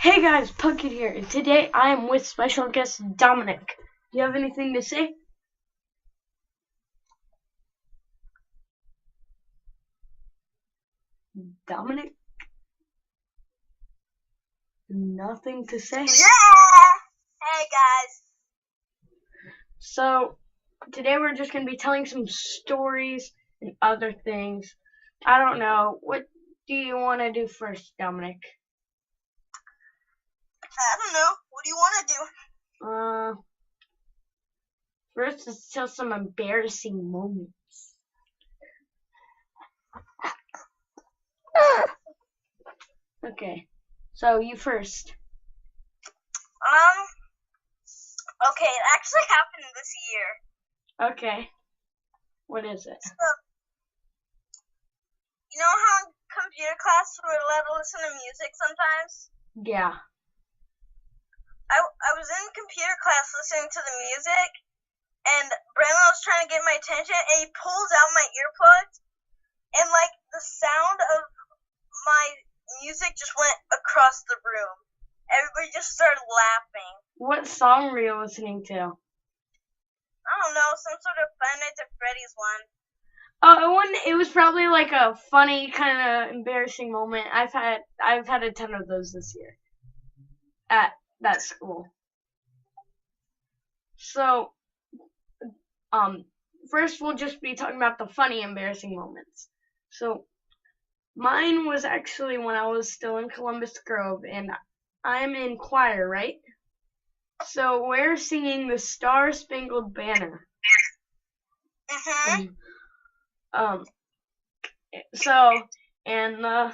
Hey guys, Pumpkin here, and today I am with special guest Dominic. Do you have anything to say? Dominic? Nothing to say? Yeah! Hey guys. So, today we're just going to be telling some stories and other things. I don't know. What do you want to do first, Dominic? I don't know. What do you want to do? First let's tell some embarrassing moments. Okay, so you first. Okay, it actually happened this year. Okay, what is it? So, you know how in computer class we're allowed to listen to music sometimes? Yeah. I was in computer class listening to the music, and Brandon was trying to get my attention, and he pulls out my earplugs, and like the sound of my music just went across the room. Everybody just started laughing. What song were you listening to? I don't know, some sort of Five Nights at Freddy's one. It was probably like a funny kind of embarrassing moment. I've had a ton of those this year at that school. So, first we'll just be talking about the funny embarrassing moments. So, mine was actually when I was still in Columbus Grove, and I'm in choir, right? So we're singing the Star Spangled Banner. And the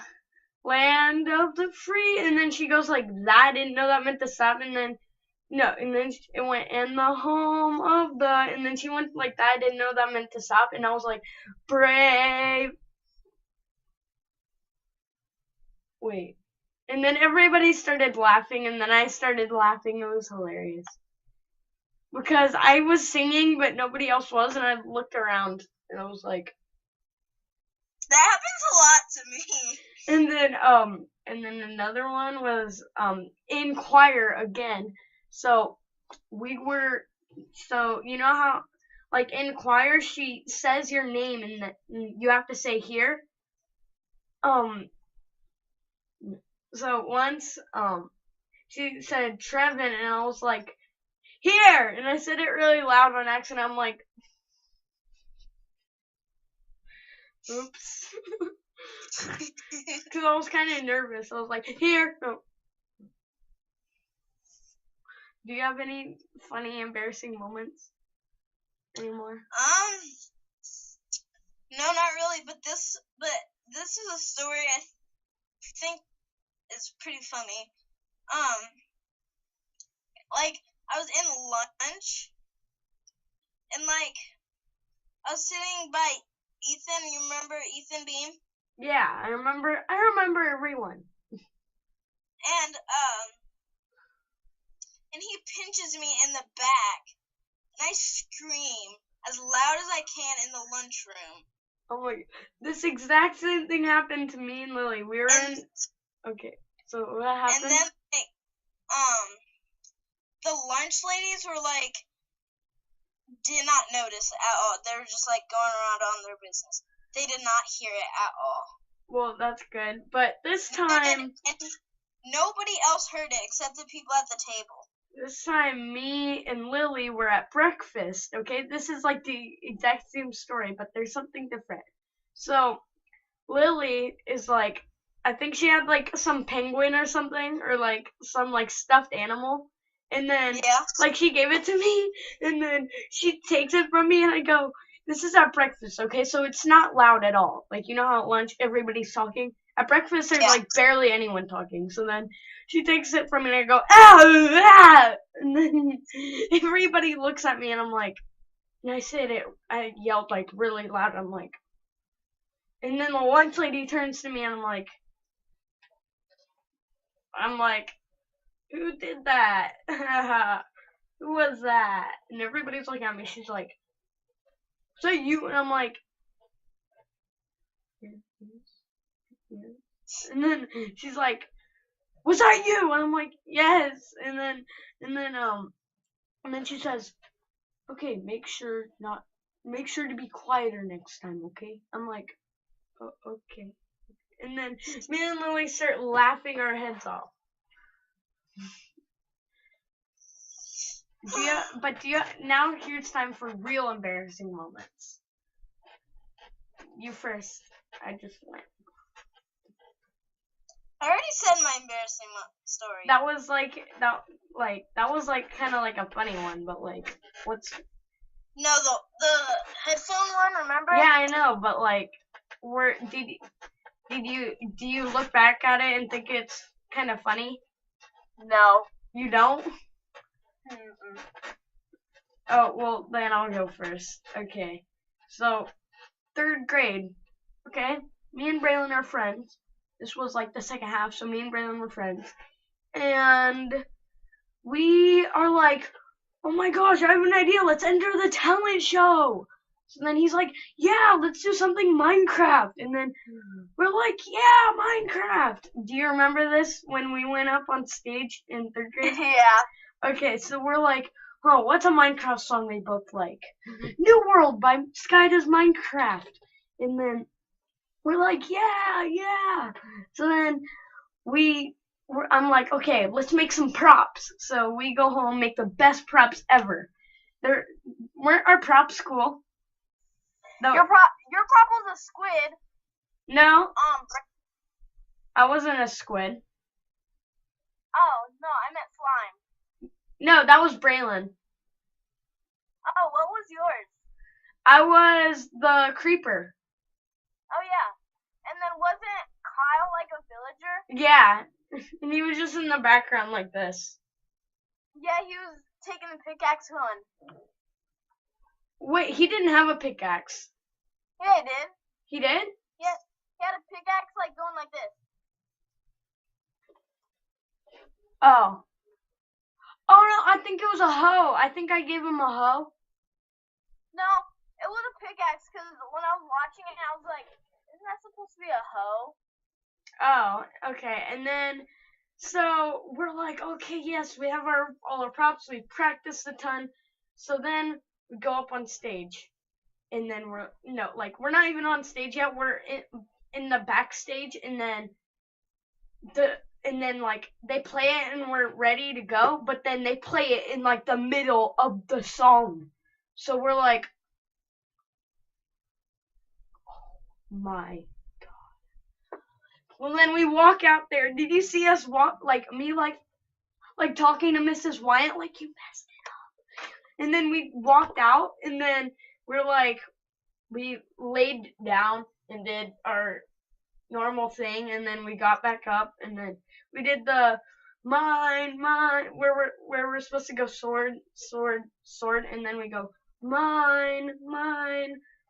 land of the free, and then she goes like that. I didn't know that meant to stop, and then it went and the home of the, and then she went like that. I didn't know that meant to stop, and I was like, brave. Wait. And then everybody started laughing, and then I started laughing. It was hilarious. Because I was singing, but nobody else was, and I looked around, and I was like... That happens a lot to me. And then another one was, in choir again. So, you know how, like, in choir, she says your name, and you have to say here? So once, she said Trevin, and I was like, here! And I said it really loud on accident. I'm like, oops. Because I was kind of nervous. I was like, here! No. Do you have any funny, embarrassing moments anymore? No, not really, but this is a story I think is pretty funny. Like, I was in lunch, and like, I was sitting by Ethan. You remember Ethan Beam? Yeah, I remember everyone. And he pinches me in the back, and I scream as loud as I can in the lunchroom. Oh my, this exact same thing happened to me and Lily. We were okay, so what happened? And then, the lunch ladies were like, did not notice at all. They were just like going around on their business. They did not hear it at all. Well, that's good. But this time... And nobody else heard it except the people at the table. This time, me and Lily were at breakfast, okay? This is like the exact same story, but there's something different. So, Lily is like, I think she had like some penguin or something, or like some like stuffed animal. And then, like, she gave it to me, and then she takes it from me, and I go, this is our breakfast, okay? So it's not loud at all. Like, you know how at lunch everybody's talking? At breakfast, there's like barely anyone talking. So then she takes it from me, and I go, ah! And then everybody looks at me, and I'm like, and I yelled like really loud. I'm like, and then the lunch lady turns to me, and I'm like, who did that? Who was that? And everybody's looking at me. She's like, is that you? And I'm like, yes. And then she's like, was that you? And I'm like, yes. And then she says, okay, make sure to be quieter next time, okay? I'm like, oh, okay. And then me and Lily start laughing our heads off. Now here's time for real embarrassing moments. You first. I just went. I already said my embarrassing story. That was kind of like a funny one, but like, what's? No, the headphone one. Remember? Yeah, I know, but like, do you look back at it and think it's kind of funny? No. You don't? Mm-mm. Oh, well, then I'll go first. Okay. So, 3rd grade. Okay? Me and Braylon are friends. This was like the second half, so me and Braylon were friends. And we are like, oh my gosh, I have an idea. Let's enter the talent show. So then he's like, yeah, let's do something Minecraft. And then we're like, yeah, Minecraft. Do you remember this when we went up on stage in 3rd grade? Yeah. Okay, so we're like, oh, what's a Minecraft song they both like? New World by Sky Does Minecraft. And then we're like, yeah. So then I'm like, okay, let's make some props. So we go home, make the best props ever. Weren't our props cool? No. Your prop was a squid. No. I wasn't a squid. Oh, no, I meant slime. No, that was Braylon. Oh, what was yours? I was the creeper. Oh, yeah. And then wasn't Kyle like a villager? Yeah. And he was just in the background like this. Yeah, he was taking the pickaxe hunt. Wait, he didn't have a pickaxe. Yeah, he did. He did? Yeah, he had a pickaxe like going like this. Oh. Oh no, I think it was a hoe. I think I gave him a hoe. No, it was a pickaxe because when I was watching it, I was like, isn't that supposed to be a hoe? Oh, okay. And then, so we're like, okay, yes, we have all our props. We practiced a ton. So then we go up on stage. And then we're not even on stage yet. We're in the backstage, and then like they play it and we're ready to go, but then they play it in like the middle of the song. So we're like, oh my god. Well, then we walk out there. Did you see us walk, like me, like talking to Mrs. Wyatt, like, you messed it up? And then we walked out, and then we're like, we laid down and did our normal thing, and then we got back up, and then we did the mine, where we're supposed to go sword, and then we go mine,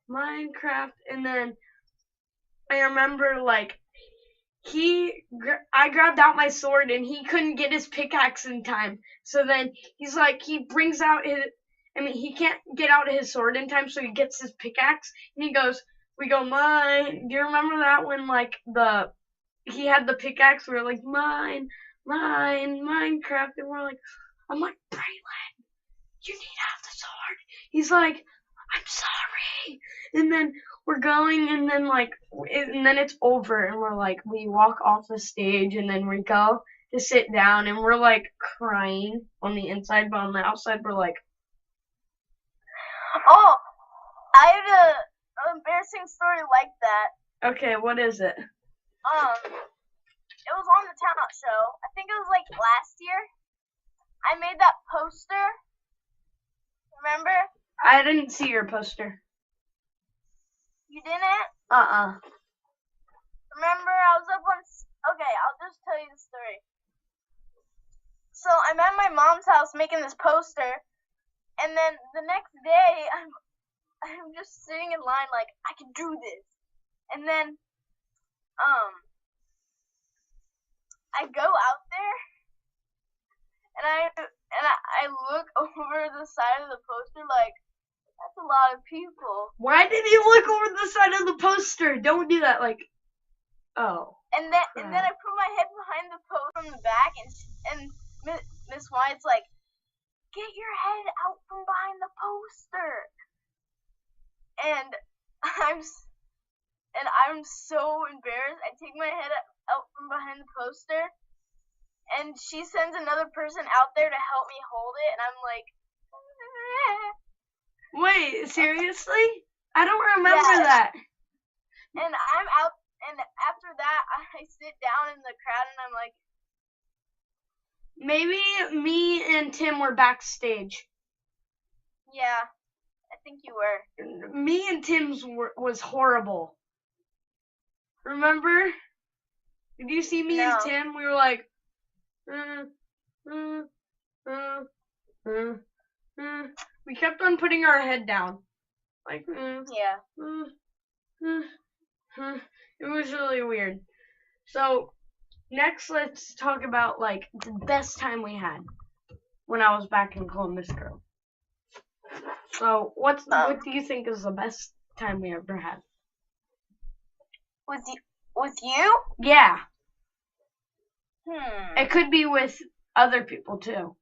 Minecraft, and then I remember like I grabbed out my sword and he couldn't get his pickaxe in time, so then he's like, he brings out he can't get out his sword in time, so he gets his pickaxe, and he goes, we go mine. Do you remember that when like he had the pickaxe? We were like mine, Minecraft, and I'm like, Braylon, you need to have the sword. He's like, I'm sorry. And then we're going, and then it's over, and we're like, we walk off the stage, and then we go to sit down, and we're like crying on the inside, but on the outside we're like, oh, I had an embarrassing story like that. Okay, what is it? It was on the talent show. I think it was like last year. I made that poster. Remember? I didn't see your poster. You didn't? Remember, I was up on... Okay, I'll just tell you the story. So, I'm at my mom's house making this poster, and then the next day, I'm just sitting in line like, I can do this. And then, I go out there, and I look over the side of the poster like, that's a lot of people. Why did you look over the side of the poster? Don't do that. Like, Oh. And then I put my head behind the post from the back, and Miss White's like, "Get your head out from behind the poster." And I'm so embarrassed. I take my head out from behind the poster, and she sends another person out there to help me hold it, and I'm like, Wait, seriously? I don't remember that. And I'm out, and after that, I sit down in the crowd, and I'm like, maybe me and Tim were backstage. yeah, I think you were. Me and Tim's was horrible. Remember? Did you see me and Tim? We were like, we kept on putting our head down. Like, yeah. It was really weird. So, next let's talk about, like, the best time we had when I was back in Columbus Girl. So, what do you think is the best time we ever had? With you? Yeah. It could be with other people too.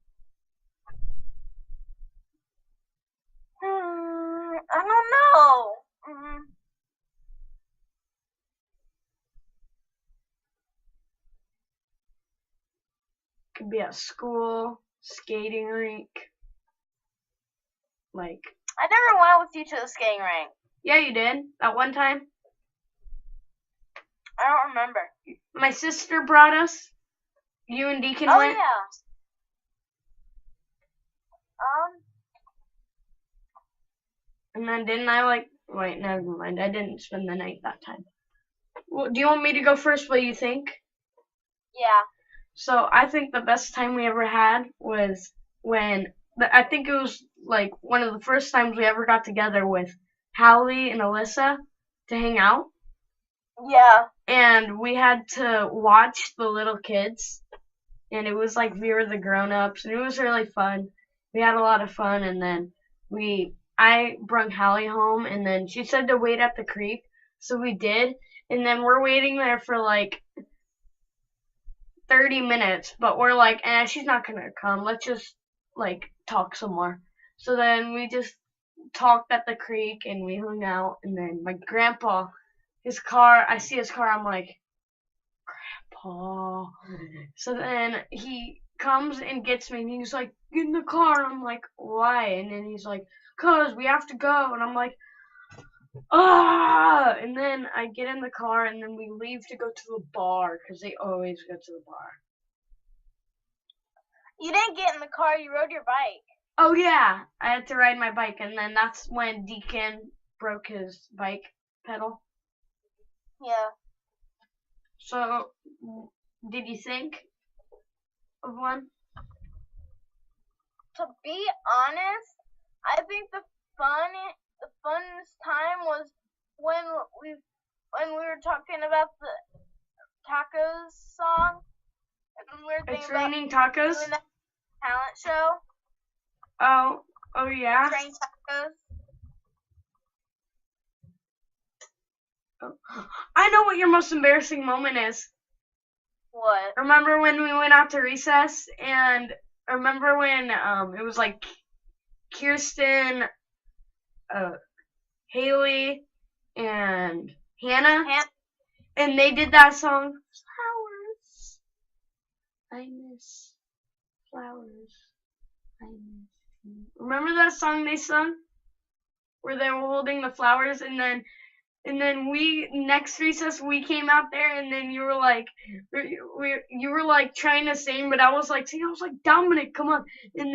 I don't know. Could be at school, skating rink. Like, I never went with you to the skating rink. Yeah, you did. That one time. I don't remember. My sister brought us. You and Deacon went. Oh, yeah. And then didn't I wait, never mind. I didn't spend the night that time. Well, do you want me to go first? What do you think? Yeah. So I think the best time we ever had was when, I think it was like one of the first times we ever got together with Hallie and Alyssa to hang out. Yeah. And we had to watch the little kids. And it was like we were the grown-ups. And it was really fun. We had a lot of fun. And then I brung Hallie home. And then she said to wait at the creek. So we did. And then we're waiting there for like 30 minutes, but we're like, she's not gonna come. Let's just like talk some more. So then we just talked at the creek and we hung out. And then my grandpa, his car, I see his car. I'm like, Grandpa. So then he comes and gets me and he's like, get in the car. And I'm like, why? And then he's like, 'cause we have to go. And I'm like, ah! And then I get in the car and then we leave to go to the bar because they always go to the bar. You didn't get in the car, you rode your bike. Oh yeah, I had to ride my bike, and then that's when Deacon broke his bike pedal. Yeah. So, did you think of one? To be honest, I think the funnest time was when we were talking about the tacos song. And we were thinking It's raining tacos. Doing that talent show. Oh yeah. Raining tacos. I know what your most embarrassing moment is. What? Remember when we went out to recess, and remember when it was like Kirsten, Haley, and Hannah, and they did that song, Flowers. I miss flowers. I miss you. Remember that song they sung? Where they were holding the flowers, and then we, next recess, we came out there, and then you were like, trying to sing, but I was like, Dominic, come on. And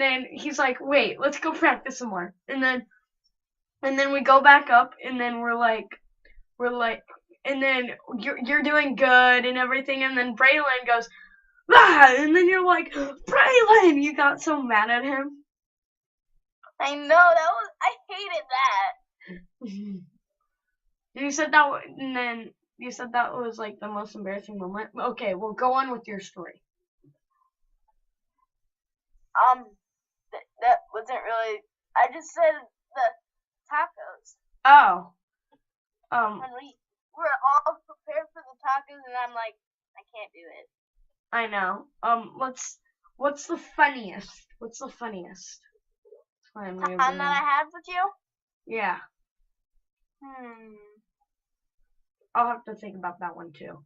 then he's like, wait, let's go practice some more. And then we go back up, and then we're like, and then you're doing good and everything, and then Braylon goes, ah, and then you're like, Braylon, you got so mad at him. I know, I hated that. You said that, and then you said that was like the most embarrassing moment. Okay, well, go on with your story. That wasn't really. I just said the tacos. Oh. And we were all prepared tacos, and I'm like, I can't do it. I know. What's the funniest? What's the funniest time we ever Time that I had with you? Yeah, I'll have to think about that one too.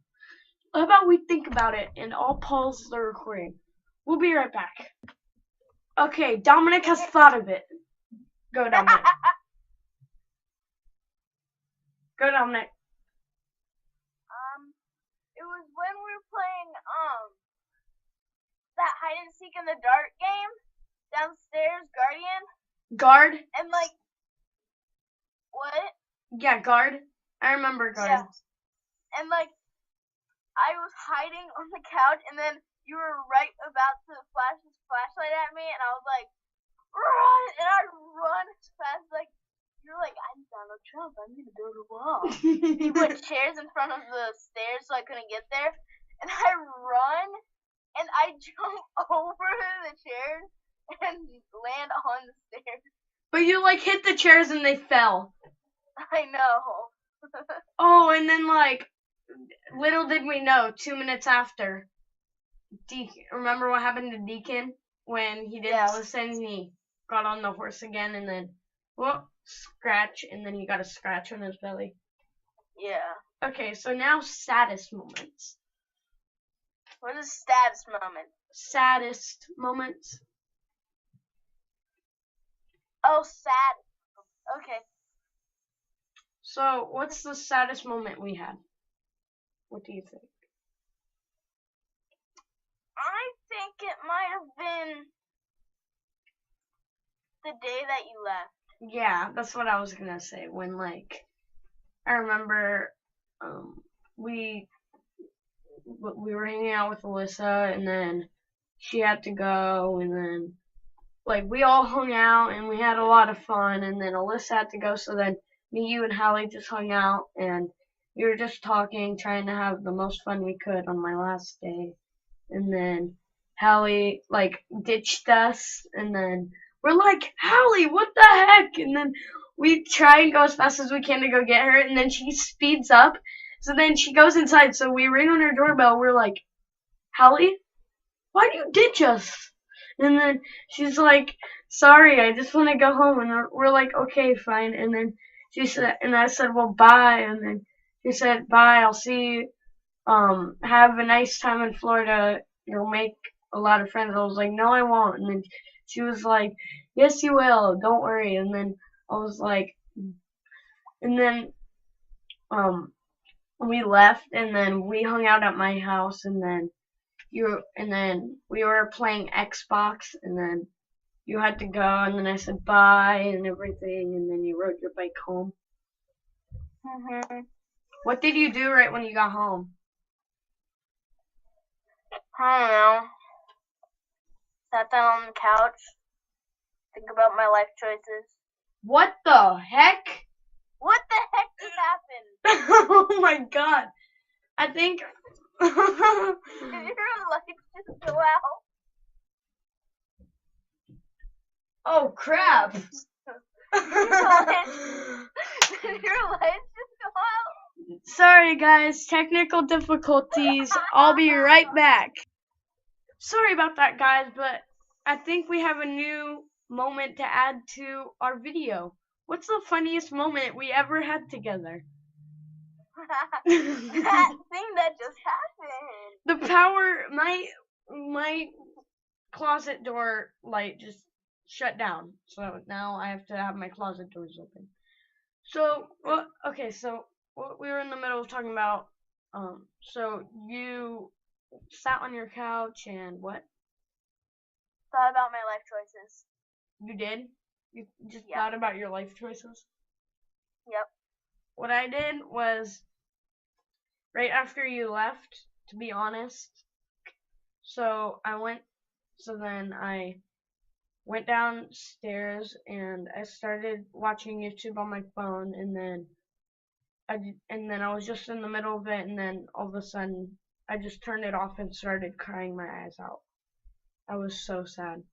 How about we think about it and I'll pause the recording. We'll be right back. Okay, Dominic has thought of it. Go, Dominic. Go, Dominic. It was when we were playing that hide and seek in the dark game downstairs, Guardian. Guard? And like, what? Yeah, Guard. I remember Guard. Yeah. And like, I was hiding on the couch, and then you were right about to flash this flashlight at me, and I was like, run! And I run as fast like, you're like, I'm Donald Trump, I'm gonna build a wall. You put chairs in front of the stairs so I couldn't get there, and I run, and I jump over the chairs and land on the stairs. But you like hit the chairs and they fell. I know. Oh, and then like, little did we know, 2 minutes after, remember what happened to Deacon when he didn't listen? He got on the horse again, and then, well, scratch, and then he got a scratch on his belly. Yeah. Okay, so now saddest moments. What is saddest moment? Saddest moments. Oh, sad. Okay. So, what's the saddest moment we had? What do you think? I think it might have been the day that you left. Yeah, that's what I was gonna say. When like, I remember, we were hanging out with Alyssa, and then she had to go, and then like we all hung out and we had a lot of fun, and then Alyssa had to go, so then me, you, and Hallie just hung out, and we were just talking, trying to have the most fun we could on my last day. And then Hallie like ditched us, and then we're like, Hallie, what the heck? And then we try and go as fast as we can to go get her, and then she speeds up. So then she goes inside, so we ring on her doorbell. We're like, Hallie, why do you ditch us? And then she's like, sorry, I just want to go home. And we're like, okay, fine. And then she said, and I said, well, bye. And then she said, bye, I'll see you. Have a nice time in Florida. You'll make a lot of friends. I was like, no, I won't. And then she was like, yes, you will. Don't worry. And then I was like, and then, we left, and then we hung out at my house, and then we were playing Xbox, and then you had to go, and then I said bye and everything, and then you rode your bike home. What did you do right when you got home? I don't know. Sat down on the couch, think about my life choices. What the heck? What the heck just happened? Oh my god. I think Did your lights just go out? Oh crap. Did your lights just go out? Sorry guys, technical difficulties. I'll be right back. Sorry about that guys, but I think we have a new moment to add to our video. What's the funniest moment we ever had together? That thing that just happened. The power, my closet door light just shut down. So now I have to have my closet doors open. So, okay, so we were in the middle of talking about, so you sat on your couch and what? Thought about my life choices. You did? You just thought about your life choices? Yep. What I did was, right after you left, to be honest, then I went downstairs and I started watching YouTube on my phone, and then I was just in the middle of it, and then all of a sudden I just turned it off and started crying my eyes out. I was so sad.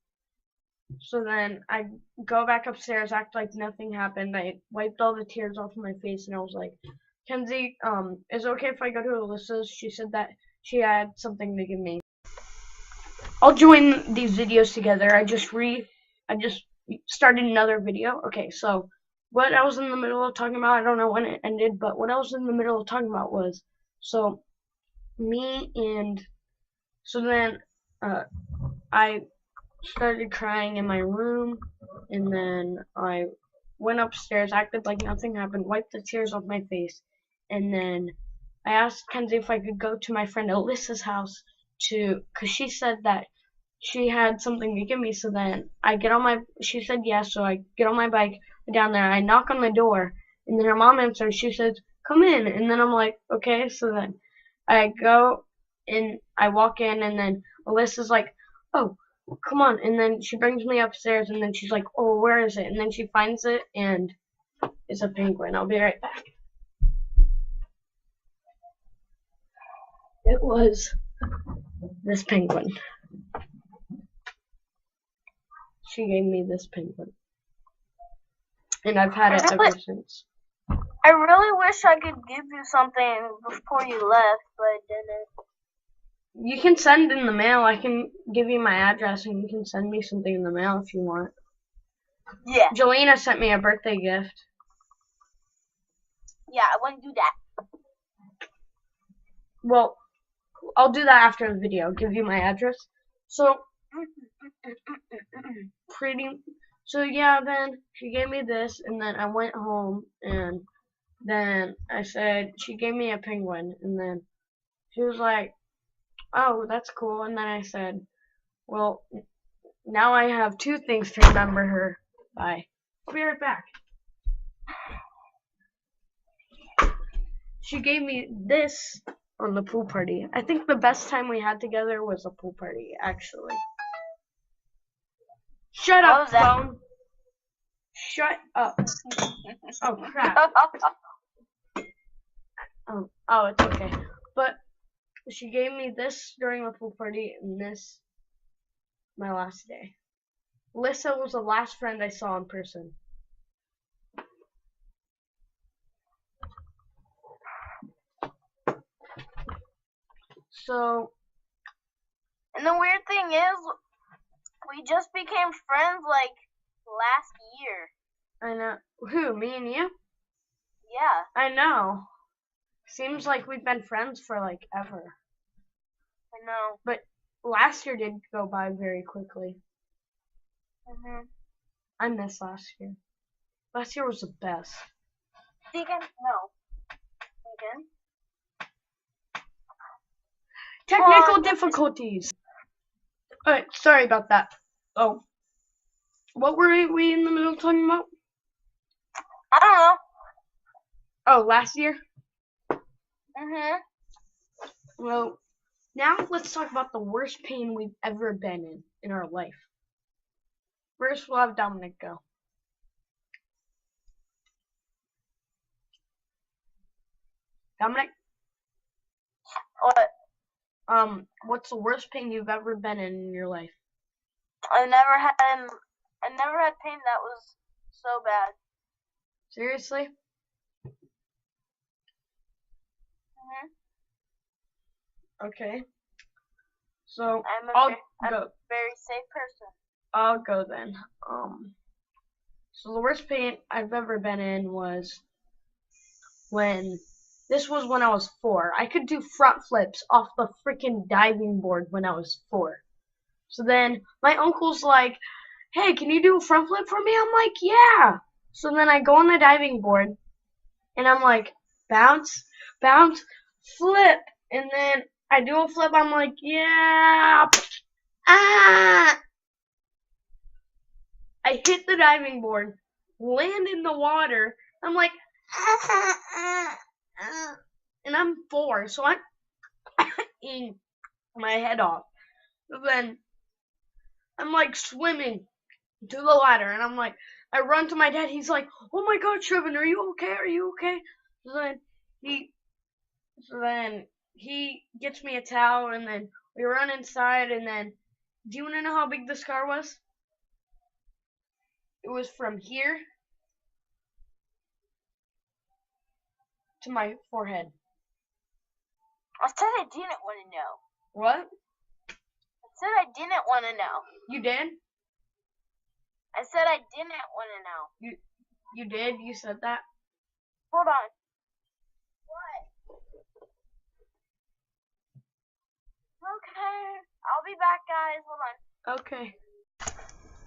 So then I go back upstairs, act like nothing happened. I wiped all the tears off my face, and I was like, Kenzie, is it okay if I go to Alyssa's? She said that she had something to give me. I'll join these videos together. I just started another video. Okay, so what I was in the middle of talking about, I don't know when it ended, but what I was in the middle of talking about was, so me and, so then, I started crying in my room, and then I went upstairs, acted like nothing happened, wiped the tears off my face, and then I asked Kenzie if I could go to my friend Alyssa's house cause she said that she had something to give me. So then she said yes, so I get on my bike down there. I knock on the door, and then her mom answers. She says, "Come in," and then I'm like, okay. So then I go and I walk in, and then Alyssa's like, "Oh, come on," and then she brings me upstairs, and then she's like, "Oh, where is it?" And then she finds it, and it's a penguin. I'll be right back. It was this penguin. She gave me this penguin, and I've had it ever since. I really wish I could give you something before you left, but I didn't. You can send in the mail. I can give you my address, and you can send me something in the mail if you want. Yeah. Jolena sent me a birthday gift. Yeah, I wouldn't do that. Well, I'll do that after the video. I'll give you my address. So, then she gave me this, and then I went home, and then I said, she gave me a penguin, and then she was like, oh, that's cool, and then I said, well, now I have two things to remember her by. I'll be right back. She gave me this on the pool party. I think the best time we had together was a pool party, actually. Shut up, phone. Shut up. Oh, crap. Oh, it's okay. But she gave me this during the pool party, and this my last day. Lissa was the last friend I saw in person. So, and the weird thing is, we just became friends like last year. I know. Who, me and you? Yeah. I know. Seems like we've been friends for like ever. I know. But last year did go by very quickly. Mhm. I miss last year. Last year was the best. Deacon? No. Deacon? Technical difficulties. Alright, sorry about that. Oh. What were we in the middle talking about? I don't know. Oh, last year? Mhm. Well, now let's talk about the worst pain we've ever been in our life. First, we'll have Dominic go. Dominic? What? What's the worst pain you've ever been in your life? I never had pain that was so bad. Seriously? Mhm. Okay. So I'm go. a very safe person. I'll go then. So the worst pain I've ever been in was when I was 4. I could do front flips off the freaking diving board when I was 4. So then my uncle's like, hey, can you do a front flip for me? I'm like, yeah. So then I go on the diving board, and I'm like, bounce, bounce, flip. And then I do a flip. I'm like, yeah. Ah! I hit the diving board, land in the water. I'm like, and I'm 4, so I'm eating my head off. So then I'm like swimming to the ladder, and I'm like, I run to my dad. He's like, oh my God, Trevin, are you okay? Are you okay? So then he gets me a towel, and then we run inside, and then, do you want to know how big the scar was? It was from here to my forehead. I said I didn't want to know. What? I said I didn't want to know. You did? I said I didn't want to know. You did? You said that? Hold on. What? Okay. I'll be back, guys. Hold on. Okay.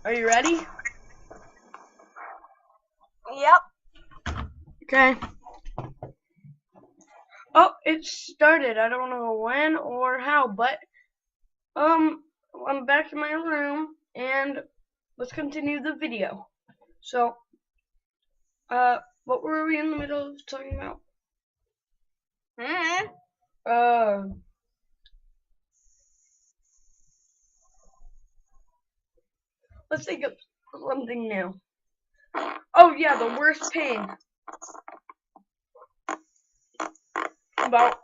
Are you ready? Yep. Okay. Oh, it started. I don't know when or how, but I'm back in my room and let's continue the video. So, what were we in the middle of talking about? Let's think of something new. Oh yeah, the worst pain. About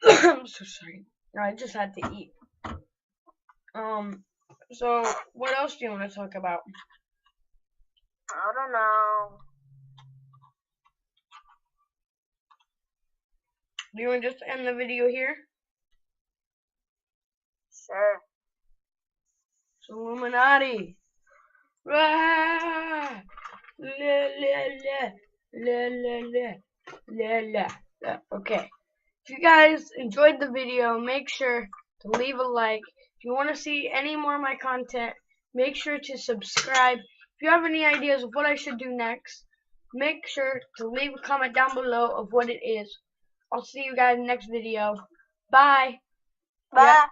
I'm so sorry. I just had to eat. So what else do you want to talk about? I don't know. Do you want to just end the video here? Sure. It's Illuminati. Rah! La la la la la la la la. Okay. If you guys enjoyed the video, make sure to leave a like. If you want to see any more of my content, make sure to subscribe. If you have any ideas of what I should do next, make sure to leave a comment down below of what it is. I'll see you guys in the next video. Bye. Bye.